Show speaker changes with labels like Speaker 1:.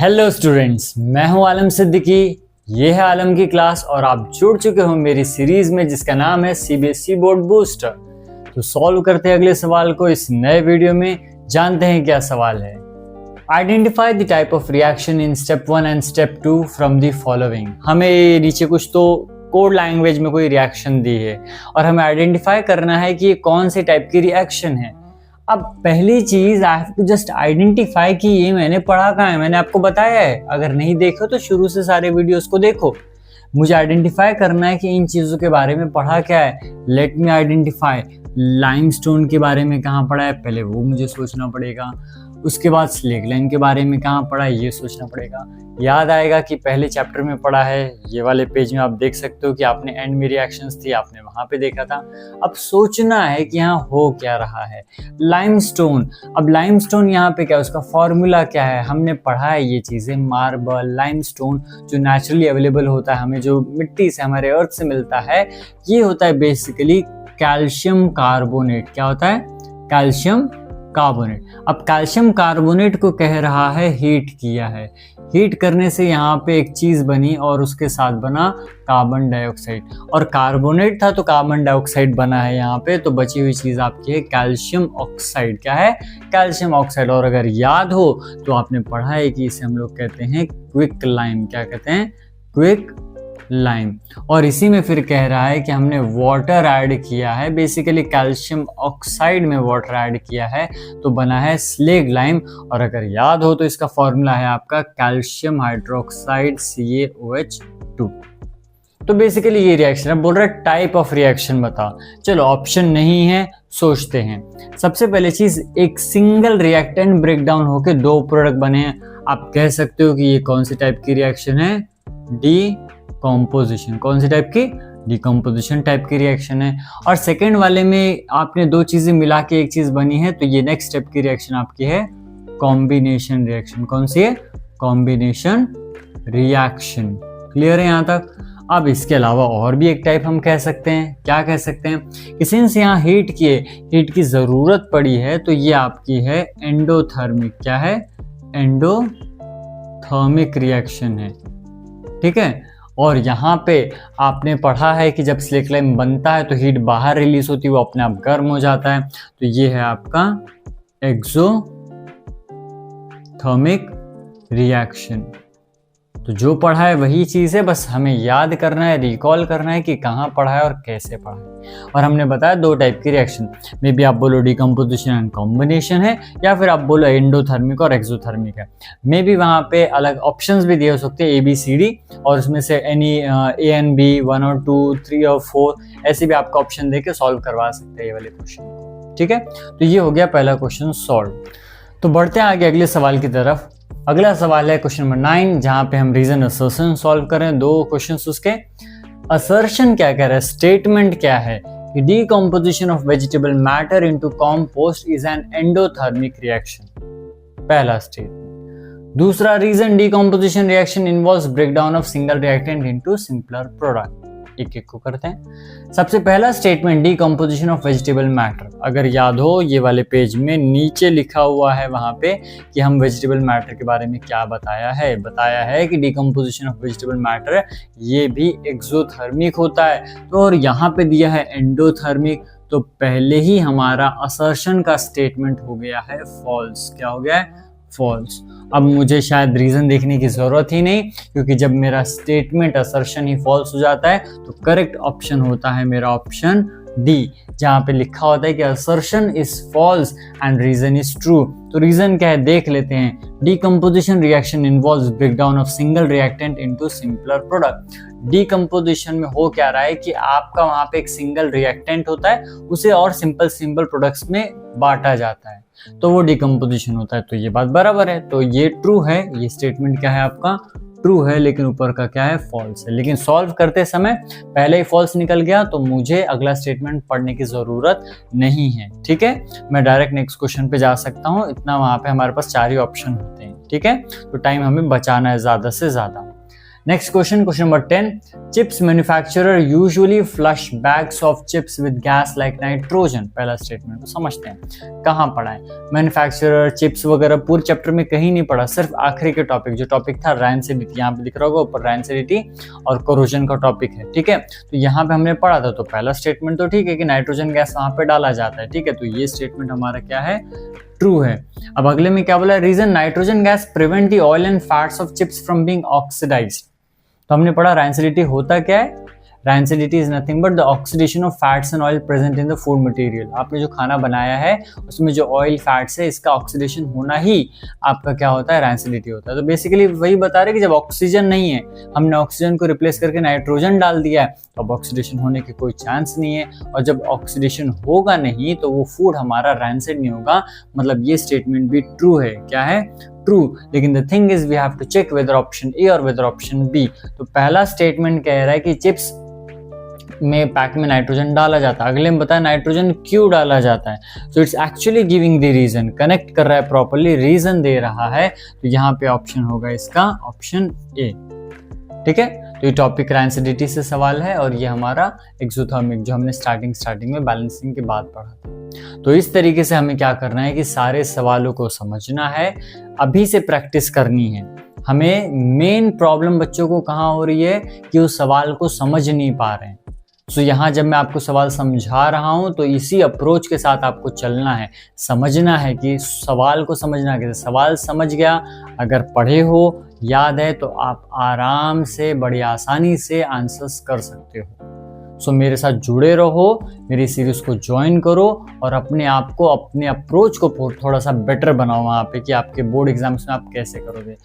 Speaker 1: Hello students, मैं हूं आलम सिद्दीकी। ये है आलम की क्लास और आप जुड़ चुके हो मेरी सीरीज में जिसका नाम है सीबीएसई बोर्ड बूस्टर। तो सॉल्व करते हैं अगले सवाल को इस नए वीडियो में। जानते हैं क्या सवाल है। Identify the type of reaction in step 1 and step 2 from the following. हमें नीचे कुछ तो कोड लैंग्वेज में कोई रिएक्शन दी है और हमें आइडेंटिफाई करना है कि ये कौन से टाइप की रिएक्शन है। अब पहली चीज I have to just identify कि ये मैंने पढ़ा कहाँ है। मैंने आपको बताया है, अगर नहीं देखो तो शुरू से सारे वीडियोस को देखो। मुझे आइडेंटिफाई करना है कि इन चीजों के बारे में पढ़ा क्या है। Let me identify. लाइमस्टोन के बारे में कहाँ पढ़ा है, पहले वो मुझे सोचना पड़ेगा। उसके बाद स्लेग लाइन के बारे में कहाँ पढ़ा है, ये सोचना पड़ेगा। याद आएगा कि पहले चैप्टर में पढ़ा है। ये वाले पेज में आप देख सकते हो कि आपने एंड में रिएक्शंस थी, आपने वहां पे देखा था। अब सोचना है कि यहाँ हो क्या रहा है। लाइमस्टोन, अब लाइमस्टोन यहाँ पे क्या, उसका फॉर्मूला क्या है, हमने पढ़ा है ये चीजें। मार्बल, लाइमस्टोन जो नेचुरली अवेलेबल होता है, हमें जो मिट्टी से, हमारे अर्थ से मिलता है, ये होता है बेसिकली कैल्शियम कार्बोनेट। क्या होता है? Calcium carbonate. अब कैल्शियम कार्बोनेट को कह रहा है हीट किया है। हीट करने से यहाँ पे एक चीज बनी और उसके साथ बना कार्बन डाइऑक्साइड, और कार्बोनेट था तो कार्बन डाइऑक्साइड बना है यहाँ पे। तो बची हुई चीज आपकी है कैल्शियम ऑक्साइड। क्या है? Calcium oxide. और अगर याद हो तो आपने पढ़ा है कि इसे हम लोग कहते हैं क्विक लाइम। क्या कहते हैं? Quick lime. और इसी में फिर कह रहा है कि हमने वाटर ऐड किया है, बेसिकली कैल्शियम ऑक्साइड में वाटर ऐड किया है तो बना है स्लेग लाइम। और अगर याद हो तो इसका फॉर्मूला है आपका कैल्शियम हाइड्रोक्साइड CaOH2। तो बेसिकली ये रिएक्शन है। बोल रहा है टाइप ऑफ रिएक्शन बता। चलो ऑप्शन नहीं है, सोचते हैं। सबसे पहले चीज, एक सिंगल रिएक्टेंट ब्रेक डाउन होकर दो प्रोडक्ट बने हैं। आप कह सकते हो कि ये कौन सी टाइप की रिएक्शन है? डिकम्पोजिशन। कौन सी टाइप की? डिकम्पोजिशन टाइप की रिएक्शन है। और सेकेंड वाले में आपने दो चीजें मिला के एक चीज बनी है, तो ये नेक्स्ट स्टेप की रिएक्शन आपकी है कॉम्बिनेशन रिएक्शन। कौन सी है? Combination reaction. क्लियर है यहाँ तक? अब इसके अलावा और भी एक टाइप हम कह सकते हैं। क्या कह सकते हैं कि सिंस यहाँ हीट की जरूरत पड़ी है तो ये आपकी है एंडोथर्मिक। क्या है? एंडोथर्मिक रिएक्शन है। ठीक है। और यहाँ पे आपने पढ़ा है कि जब स्लेग लाइम बनता है तो हीट बाहर रिलीज होती है, वो अपने आप गर्म हो जाता है। तो ये है आपका एक्सोथर्मिक रिएक्शन। तो जो पढ़ा है वही चीज है, बस हमें याद करना है, रिकॉल करना है कि कहाँ पढ़ा है और कैसे पढ़ा है। और हमने बताया दो टाइप की रिएक्शन, मे बी आप बोलो डिकम्पोजिशन एंड कॉम्बिनेशन है, या फिर आप बोलो एंडोथर्मिक और एक्सोथर्मिक है। मे बी वहाँ पे अलग ऑप्शंस भी दिए हो सकते हैं ABCD, और उसमें से एनी A and B 1 और 2 3 और 4 ऐसे भी आपका ऑप्शन देके सॉल्व करवा सकते हैं ये वाले क्वेश्चन। ठीक है, तो ये हो गया पहला क्वेश्चन सॉल्व। तो बढ़ते हैं आगे अगले सवाल की तरफ। अगला सवाल है क्वेश्चन नंबर 9, जहां पे हम रीजन असर्शन सॉल्व करें। दो क्वेश्चंस उसके। असर्शन क्या कह रहा है, स्टेटमेंट क्या है कि decomposition of vegetable matter into compost is an endothermic reaction. पहला स्टेटमेंट। दूसरा reason, decomposition reaction involves breakdown of single reactant into simpler product. एक एक को करते हैं। सबसे पहला statement, decomposition of vegetable matter. अगर याद हो ये वाले पेज में नीचे लिखा हुआ है वहां पे कि हम वेजिटेबल मैटर के बारे में क्या बताया है कि डीकम्पोजिशन ऑफ वेजिटेबल मैटर ये भी एक्सोथर्मिक होता है। तो और यहाँ पे दिया है एंडोथर्मिक, तो पहले ही हमारा असर्शन का स्टेटमेंट हो गया है फॉल्स। क्या हो गया है? फॉल्स। अब मुझे शायद रीजन देखने की जरूरत ही नहीं, क्योंकि जब मेरा स्टेटमेंट असर्शन ही फॉल्स हो जाता है तो करेक्ट ऑप्शन होता है मेरा ऑप्शन डी, जहां पे लिखा होता है कि assertion is false and reason is true. तो रीजन क्या है देख लेते हैं। Decomposition reaction involves breakdown of single reactant into simpler product. Decomposition में हो क्या रहा है कि आपका वहां पे एक सिंगल रिएक्टेंट होता है, उसे और सिंपल प्रोडक्ट्स में बांटा जाता है, तो वो डीकम्पोजिशन होता है। तो ये बात बराबर है, तो ये ट्रू है। ये स्टेटमेंट क्या है आपका? ट्रू है, लेकिन ऊपर का क्या है? फॉल्स है। लेकिन सॉल्व करते समय पहले ही फॉल्स निकल गया तो मुझे अगला स्टेटमेंट पढ़ने की जरूरत नहीं है। ठीक है, मैं डायरेक्ट नेक्स्ट क्वेश्चन पे जा सकता हूँ। इतना वहां पे हमारे पास 4 ही ऑप्शन होते हैं। ठीक है, तो टाइम हमें बचाना है ज्यादा से ज्यादा। Next question, question number 10, chips manufacturer usually flush bags of chips with gas like nitrogen. पहला स्टेटमेंट को समझते हैं, कहाँ पढ़ा है मैन्युफैक्चरर, चिप्स वगैरह पूरे चैप्टर में कहीं नहीं पढ़ा, सिर्फ आखिरी के टॉपिक, जो टॉपिक था रैंसिडिटी, यहाँ पे दिख रहा होगा ऊपर रैंसिडिटी और कोरोजन का टॉपिक है, ठीक है। तो यहाँ पे हमने पढ़ा था, तो पहला स्टेटमेंट तो ठीक है कि नाइट्रोजन गैस वहाँ पे डाला जाता है, ठीक है। तो ये स्टेटमेंट हमारा क्या है, ट्रू है। अब अगले में क्या बोला है, reason nitrogen gas prevent the oil and fats of chips from being oxidised. तो हमने पढ़ा रैंसिडिटी होता क्या है, rancidity is nothing but the oxidation of fats and oil present in the food material. आपने जो खाना बनाया है उसमें जो ऑयल फैट्स है इसका ऑक्सीडेशन होना ही आपका क्या होता है, रैंसिडिटी होता है। तो बेसिकली वही बता रहे कि जब ऑक्सीजन नहीं है, हमने ऑक्सीजन को रिप्लेस करके नाइट्रोजन डाल दिया है, तो अब ऑक्सीडेशन होने की कोई चांस नहीं है, और जब ऑक्सीडेशन होगा नहीं तो वो फूड हमारा रैंसिड नहीं होगा। मतलब ये स्टेटमेंट भी ट्रू है, क्या है, ट्रू। लेकिन the thing is we have to check whether option A और वेदर ऑप्शन बी। तो पहला स्टेटमेंट कह रहा है कि चिप्स में पैक में नाइट्रोजन डाला जाता है, अगले में बताया नाइट्रोजन क्यों डाला जाता है। So it's actually giving the reason, connect कर रहा है प्रॉपर्ली, रीजन दे रहा है। तो यहाँ पे ऑप्शन होगा इसका ऑप्शन ए, ठीक है। तो ये टॉपिक रैंसिडिटी से सवाल है और ये हमारा एक्सोथर्मिक, जो हमने स्टार्टिंग में बैलेंसिंग के बाद पढ़ा था। तो इस तरीके से हमें क्या करना है कि सारे सवालों को समझना है, अभी से प्रैक्टिस करनी है। हमें मेन प्रॉब्लम बच्चों को कहाँ हो रही है कि उस सवाल को समझ नहीं पा रहे हैं। तो यहाँ जब मैं आपको सवाल समझा रहा हूँ तो इसी अप्रोच के साथ आपको चलना है, समझना है कि सवाल को समझना कैसे। सवाल समझ गया, अगर पढ़े हो, याद है, तो आप आराम से बड़ी आसानी से आंसर्स कर सकते हो। सो मेरे साथ जुड़े रहो, मेरी सीरीज को ज्वाइन करो और अपने आप को, अपने अप्रोच को थोड़ा सा बेटर बनाओ वहाँ पे कि आपके बोर्ड एग्जाम्स में आप कैसे करोगे।